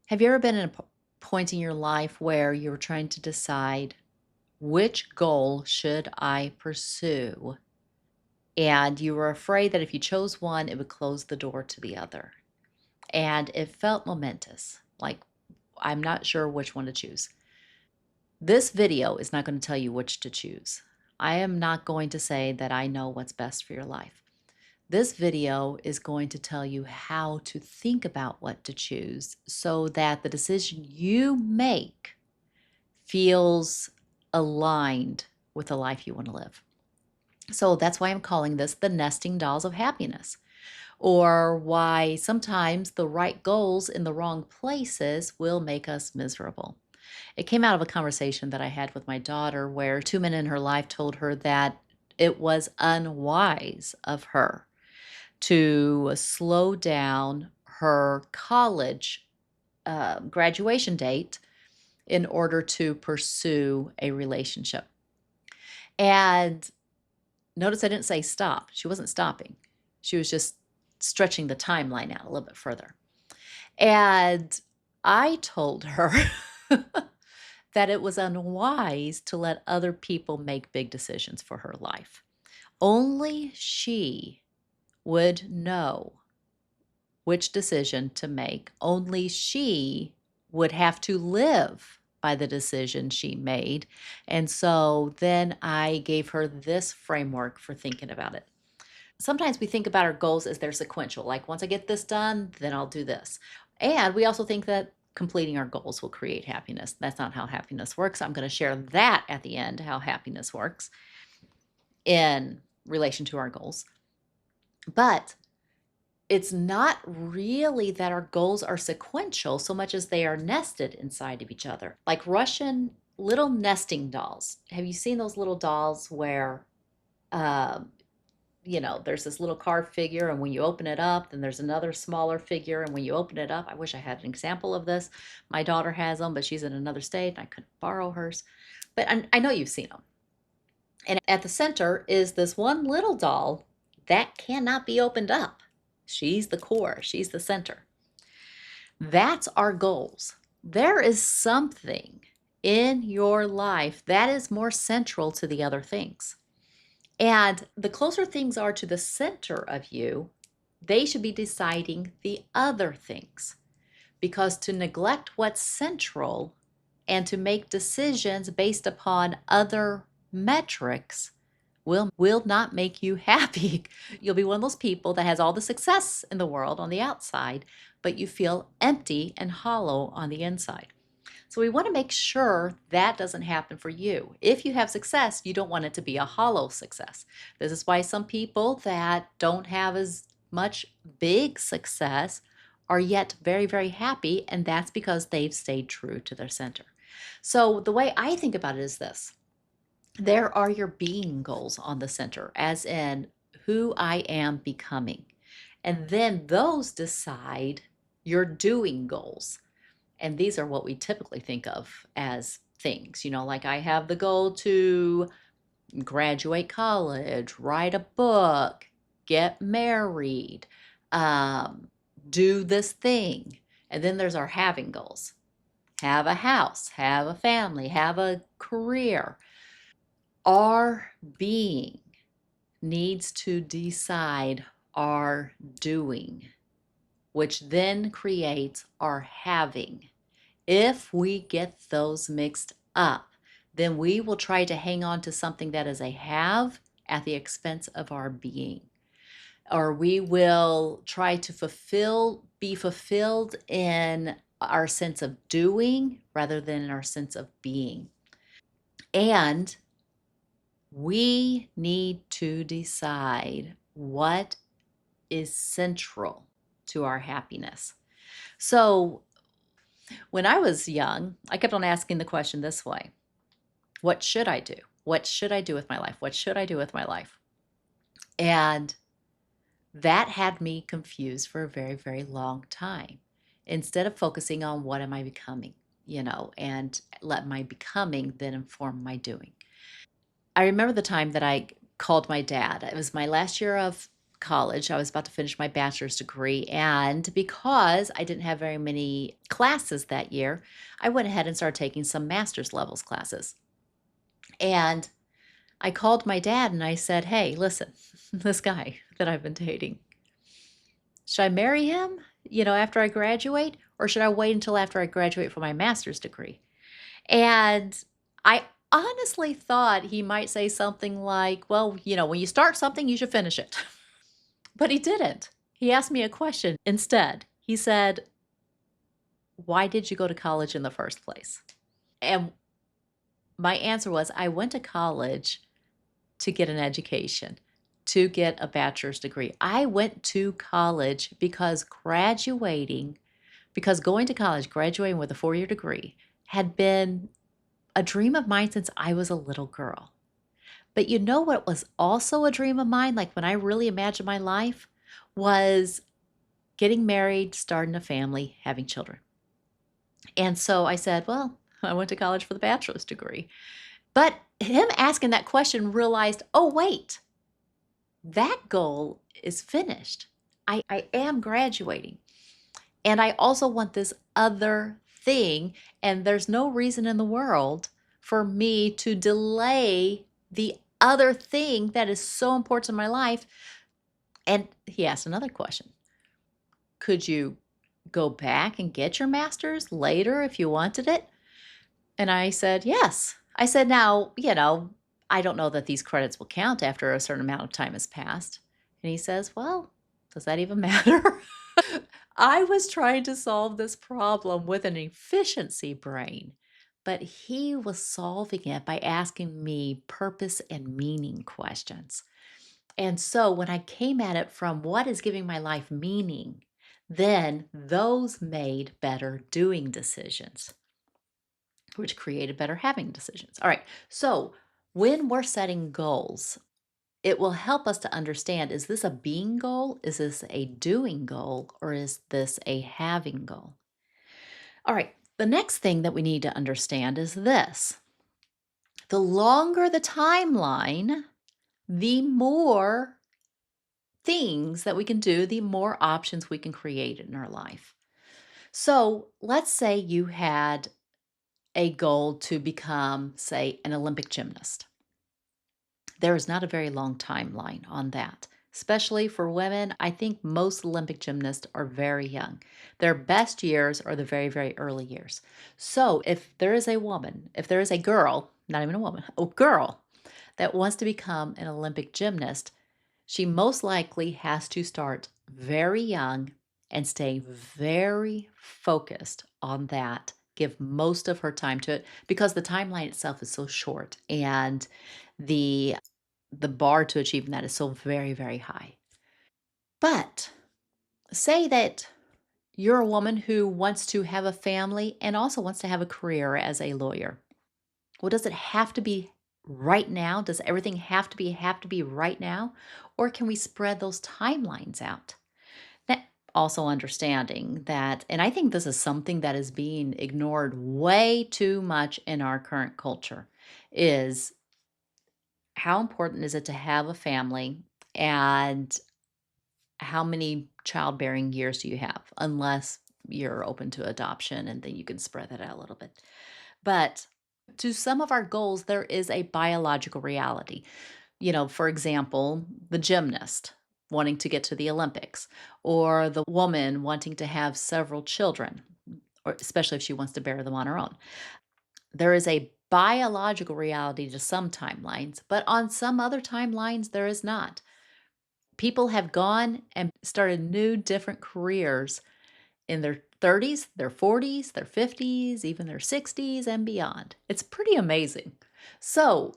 Have you ever been in a point in your life where you were trying to decide which goal should I pursue? And you were afraid that if you chose one, it would close the door to the other. And it felt momentous. Like, I'm not sure which one to choose. This video is not going to tell you which to choose. I am not going to say that I know what's best for your life. This video is going to tell you how to think about what to choose so that the decision you make feels aligned with the life you want to live. So that's why I'm calling this the nesting dolls of happiness, or why sometimes the right goals in the wrong places will make us miserable. It came out of a conversation that I had with my daughter where two men in her life told her that it was unwise of her to slow down her college graduation date in order to pursue a relationship. And notice I didn't say stop. She wasn't stopping. She was just stretching the timeline out a little bit further. And I told her that it was unwise to let other people make big decisions for her life. Only she would know which decision to make. Only she would have to live by the decision she made. And so then I gave her this framework for thinking about it. Sometimes we think about our goals as they're sequential, like once I get this done, then I'll do this. And we also think that completing our goals will create happiness. That's not how happiness works. I'm going to share that at the end, how happiness works in relation to our goals. But it's not really that our goals are sequential so much as they are nested inside of each other, like Russian little nesting dolls. Have you seen those little dolls where, um, there's this little card figure, and when you open it up, then there's another smaller figure, and when you open it up, I wish I had an example of this. My daughter has them, but she's in another state, and I couldn't borrow hers. But I know you've seen them. And at the center is this one little doll that cannot be opened up. She's the core, she's the center. That's our goals. There is something in your life that is more central to the other things. And the closer things are to the center of you, they should be deciding the other things. Because to neglect what's central and to make decisions based upon other metrics will not make you happy. You'll be one of those people that has all the success in the world on the outside, but you feel empty and hollow on the inside. So we want to make sure that doesn't happen for you. If you have success, you don't want it to be a hollow success. This is why some people that don't have as much big success are yet very, very happy, and that's because they've stayed true to their center. So the way I think about it is this. There are your being goals on the center, as in who I am becoming. And then those decide your doing goals. And these are what we typically think of as things, like I have the goal to graduate college, write a book, get married, um, do this thing. And then there's our having goals: have a house, have a family, have a career. Our being needs to decide our doing, which then creates our having. If we get those mixed up, then we will try to hang on to something that is a have at the expense of our being. Or we will try to be fulfilled in our sense of doing rather than in our sense of being. And we need to decide what is central to our happiness. So when I was young, I kept on asking the question this way: what should I do? What should I do with my life? What should I do with my life? And that had me confused for a very, very long time. Instead of focusing on what am I becoming, and let my becoming then inform my doing. I remember the time that I called my dad. It was my last year of college. I was about to finish my bachelor's degree. And because I didn't have very many classes that year, I went ahead and started taking some master's levels classes. And I called my dad and I said, "Hey, listen, this guy that I've been dating, should I marry him, after I graduate, or should I wait until after I graduate from my master's degree?" And I honestly thought he might say something like, "Well, when you start something, you should finish it." But he didn't. He asked me a question instead. He said, "Why did you go to college in the first place?" And my answer was, I went to college to get an education, to get a bachelor's degree. I went to college because going to college, graduating with a 4-year degree, had been a dream of mine since I was a little girl. But you know what was also a dream of mine, like when I really imagined my life, was getting married, starting a family, having children. And so I said, well, I went to college for the bachelor's degree. But him asking that question realized, oh, wait, that goal is finished. I am graduating. And I also want this other thing. And there's no reason in the world for me to delay the other thing that is so important in my life. And he asked another question. Could you go back and get your master's later if you wanted it? And I said, yes. I said, now, I don't know that these credits will count after a certain amount of time has passed. And he says, well, does that even matter? I was trying to solve this problem with an efficiency brain, but he was solving it by asking me purpose and meaning questions. And so when I came at it from what is giving my life meaning, then those made better doing decisions, which created better having decisions. All right. So when we're setting goals, it will help us to understand, is this a being goal? Is this a doing goal? Or is this a having goal? All right. The next thing that we need to understand is this: the longer the timeline, the more things that we can do, the more options we can create in our life. So let's say you had a goal to become, say, an Olympic gymnast. There is not a very long timeline on that. Especially for women, I think most Olympic gymnasts are very young. Their best years are the very, very early years. So if there is a woman, if there is a girl, not even a woman, a girl that wants to become an Olympic gymnast, she most likely has to start very young and stay very focused on that. Give most of her time to it because the timeline itself is so short and the the bar to achieving that is so very, very high. But say that you're a woman who wants to have a family and also wants to have a career as a lawyer. Well, does it have to be right now? Does everything have to be right now? Or can we spread those timelines out? That also understanding that, and I think this is something that is being ignored way too much in our current culture, is how important is it to have a family and how many childbearing years do you have? Unless you're open to adoption and then you can spread that out a little bit. But to some of our goals, there is a biological reality. For example, the gymnast wanting to get to the Olympics, or the woman wanting to have several children, or especially if she wants to bear them on her own. There is a biological reality to some timelines, but on some other timelines, there is not. People have gone and started new, different careers in their 30s, their 40s, their 50s, even their 60s and beyond. It's pretty amazing. So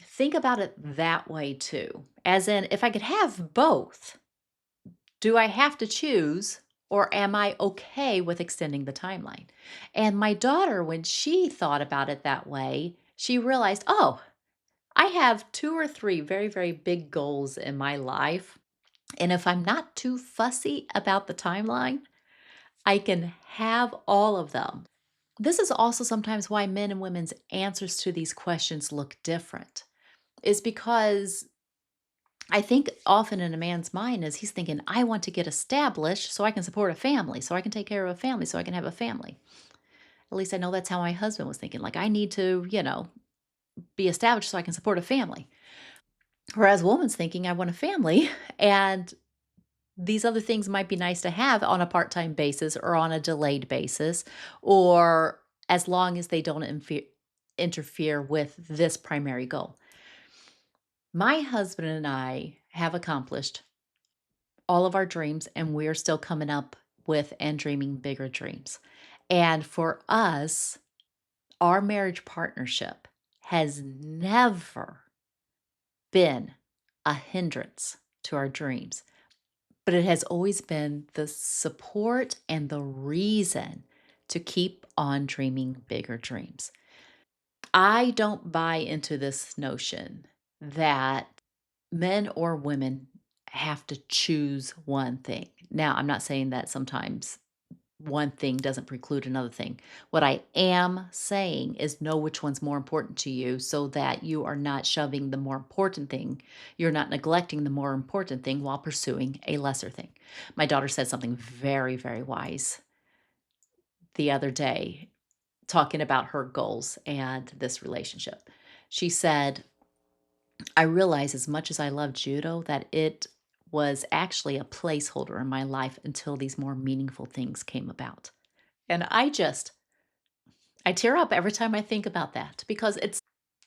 think about it that way too. As in, if I could have both, do I have to choose or am I okay with extending the timeline? And my daughter, when she thought about it that way, she realized, oh, I have 2 or 3 very, very big goals in my life. And if I'm not too fussy about the timeline, I can have all of them. This is also sometimes why men and women's answers to these questions look different, is because I think often in a man's mind is he's thinking, I want to get established so I can support a family, so I can take care of a family, so I can have a family. At least I know that's how my husband was thinking. Like, I need to, be established so I can support a family. Whereas a woman's thinking, I want a family. And these other things might be nice to have on a part time basis or on a delayed basis, or as long as they don't interfere with this primary goal. My husband and I have accomplished all of our dreams, and we're still coming up with and dreaming bigger dreams. And for us, our marriage partnership has never been a hindrance to our dreams, but it has always been the support and the reason to keep on dreaming bigger dreams. I don't buy into this notion that men or women have to choose one thing. Now, I'm not saying that sometimes one thing doesn't preclude another thing. What I am saying is know which one's more important to you so that you are not shoving the more important thing. You're not neglecting the more important thing while pursuing a lesser thing. My daughter said something very, very wise the other day, talking about her goals and this relationship. She said, I realize as much as I love judo that it was actually a placeholder in my life until these more meaningful things came about. And I tear up every time I think about that because it's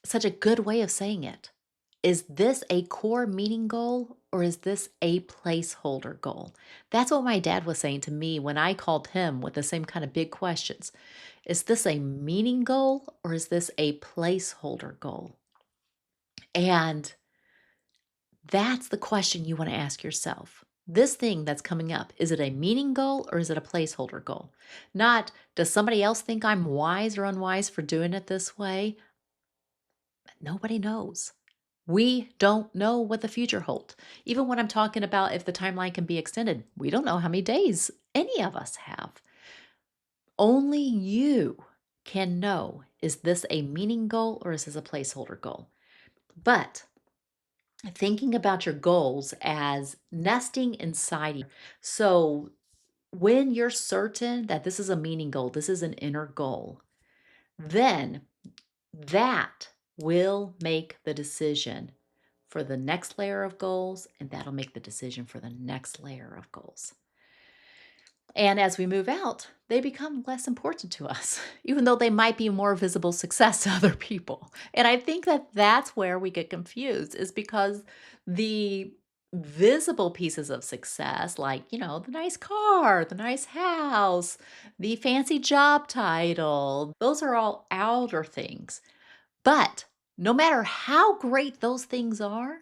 such a good way of saying it. Is this a core meaning goal or is this a placeholder goal? That's what my dad was saying to me when I called him with the same kind of big questions. Is this a meaning goal or is this a placeholder goal? And that's the question you want to ask yourself. This thing that's coming up, is it a meaning goal or is it a placeholder goal? Not, does somebody else think I'm wise or unwise for doing it this way? Nobody knows. We don't know what the future holds. Even when I'm talking about if the timeline can be extended, we don't know how many days any of us have. Only you can know, is this a meaning goal or is this a placeholder goal? But thinking about your goals as nesting inside you. So when you're certain that this is a meaning goal, this is an inner goal, then that will make the decision for the next layer of goals, and that'll make the decision for the next layer of goals. And as we move out, they become less important to us, even though they might be more visible success to other people. And I think that that's where we get confused, is because the visible pieces of success, like, the nice car, the nice house, the fancy job title, those are all outer things. But no matter how great those things are,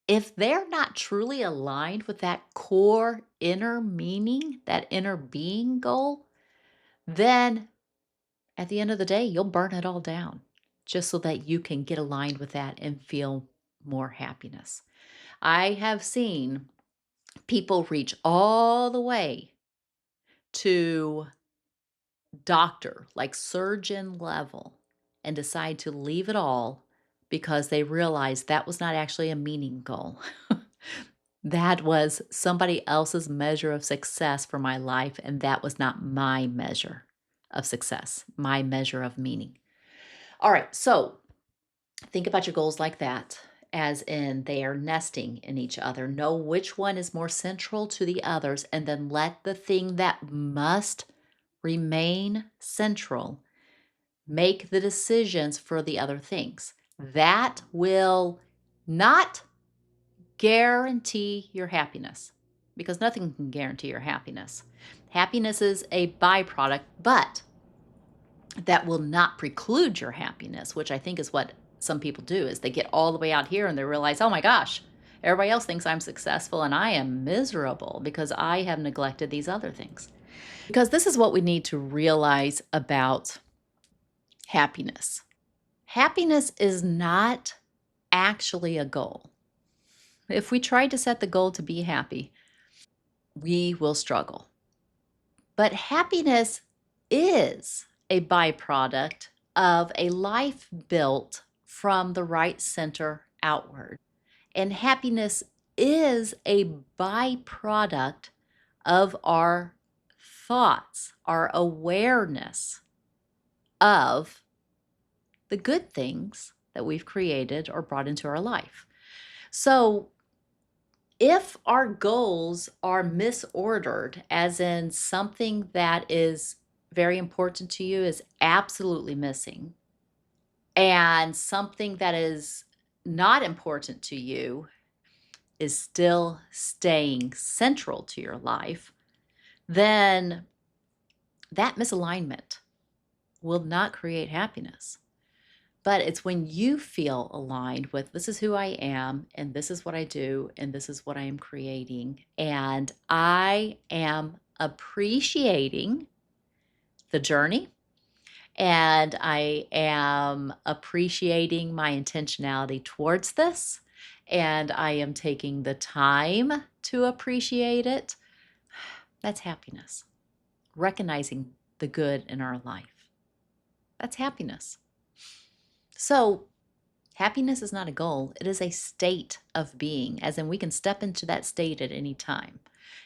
if they're not truly aligned with that core inner meaning, that inner being goal, then at the end of the day, you'll burn it all down just so that you can get aligned with that and feel more happiness. I have seen people reach all the way to doctor, like surgeon level, and decide to leave it all because they realized that was not actually a meaning goal. That was somebody else's measure of success for my life, and that was not my measure of success, my measure of meaning. All right, so think about your goals like that, as in they are nesting in each other. Know which one is more central to the others, and then let the thing that must remain central make the decisions for the other things. That will not guarantee your happiness because nothing can guarantee your happiness. Happiness is a byproduct, but that will not preclude your happiness, which I think is what some people do is they get all the way out here and they realize, "Oh my gosh, everybody else thinks I'm successful and I am miserable because I have neglected these other things." Because this is what we need to realize about happiness. Happiness is not actually a goal. If we try to set the goal to be happy, we will struggle. But happiness is a byproduct of a life built from the right center outward. And happiness is a byproduct of our thoughts, our awareness of the good things that we've created or brought into our life. So, if our goals are misordered, as in something that is very important to you is absolutely missing, and something that is not important to you is still staying central to your life, then that misalignment will not create happiness. But it's when you feel aligned with this is who I am, and this is what I do, and this is what I am creating, and I am appreciating the journey, and I am appreciating my intentionality towards this, and I am taking the time to appreciate it. That's happiness. Recognizing the good in our life. That's happiness. So, happiness is not a goal, it is a state of being, as in we can step into that state at any time.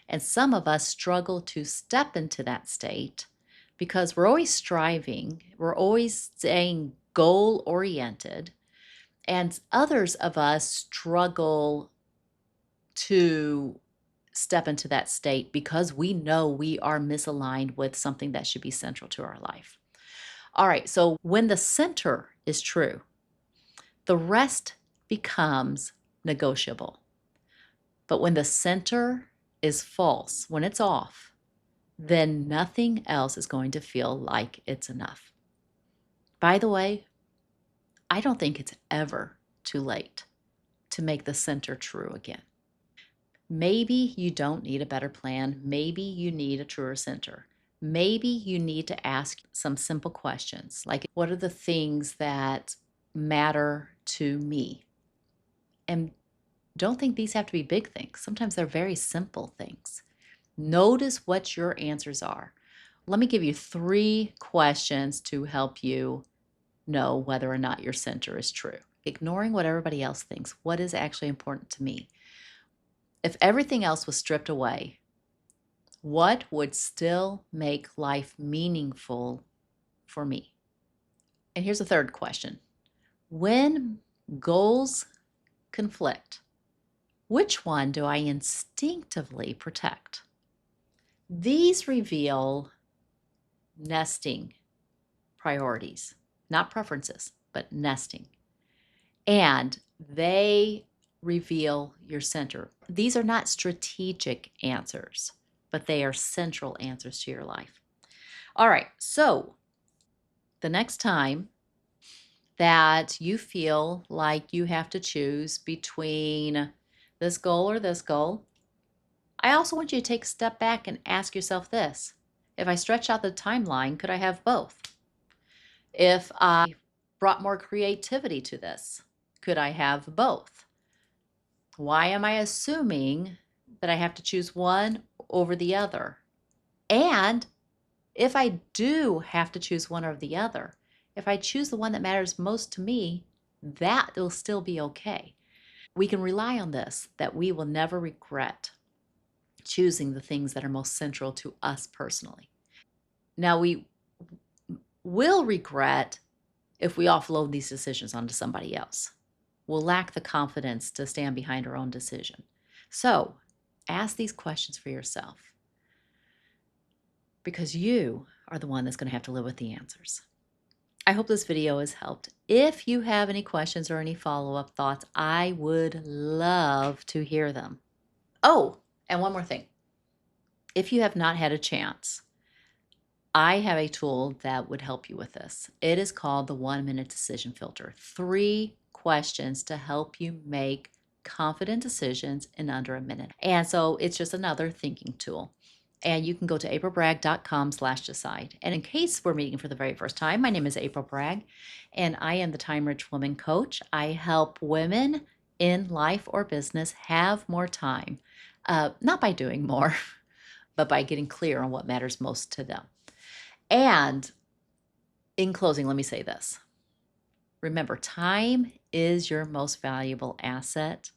And some of us struggle to step into that state because we're always striving, we're always staying goal oriented, and others of us struggle to step into that state because we know we are misaligned with something that should be central to our life. All right, so when the center is true, the rest becomes negotiable. But when the center is false, when it's off, then nothing else is going to feel like it's enough. By the way, I don't think it's ever too late to make the center true again. Maybe you don't need a better plan. Maybe you need a truer center. Maybe you need to ask some simple questions like, what are the things that matter to me? And don't think these have to be big things. Sometimes they're very simple things. Notice what your answers are. Let me give you 3 questions to help you know whether or not your center is true. Ignoring what everybody else thinks. What is actually important to me? If everything else was stripped away, what would still make life meaningful for me? And here's a third question. When goals conflict, which one do I instinctively protect? These reveal nesting priorities, not preferences, but nesting. And they reveal your center. These are not strategic answers, but they are central answers to your life. All right, so the next time that you feel like you have to choose between this goal or this goal, I also want you to take a step back and ask yourself this. If I stretch out the timeline, could I have both? If I brought more creativity to this, could I have both? Why am I assuming that I have to choose one over the other? And if I do have to choose one over the other, if I choose the one that matters most to me, that will still be okay. We can rely on this, that we will never regret choosing the things that are most central to us personally. Now, we will regret if we offload these decisions onto somebody else. We'll lack the confidence to stand behind our own decision. So, ask these questions for yourself because you are the one that's going to have to live with the answers. I hope this video has helped. If you have any questions or any follow-up thoughts, I would love to hear them. Oh, and one more thing. If you have not had a chance, I have a tool that would help you with this. It is called the 1-minute decision filter. 3 questions to help you make confident decisions in under a minute. And so it's just another thinking tool. And you can go to aprilbragg.com/decide. And in case we're meeting for the very first time, my name is April Bragg, and I am the Time Rich Woman Coach. I help women in life or business have more time, not by doing more, but by getting clear on what matters most to them. And in closing, let me say this. Remember, time is your most valuable asset.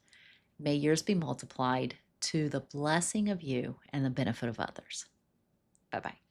May yours be multiplied to the blessing of you and the benefit of others. Bye bye.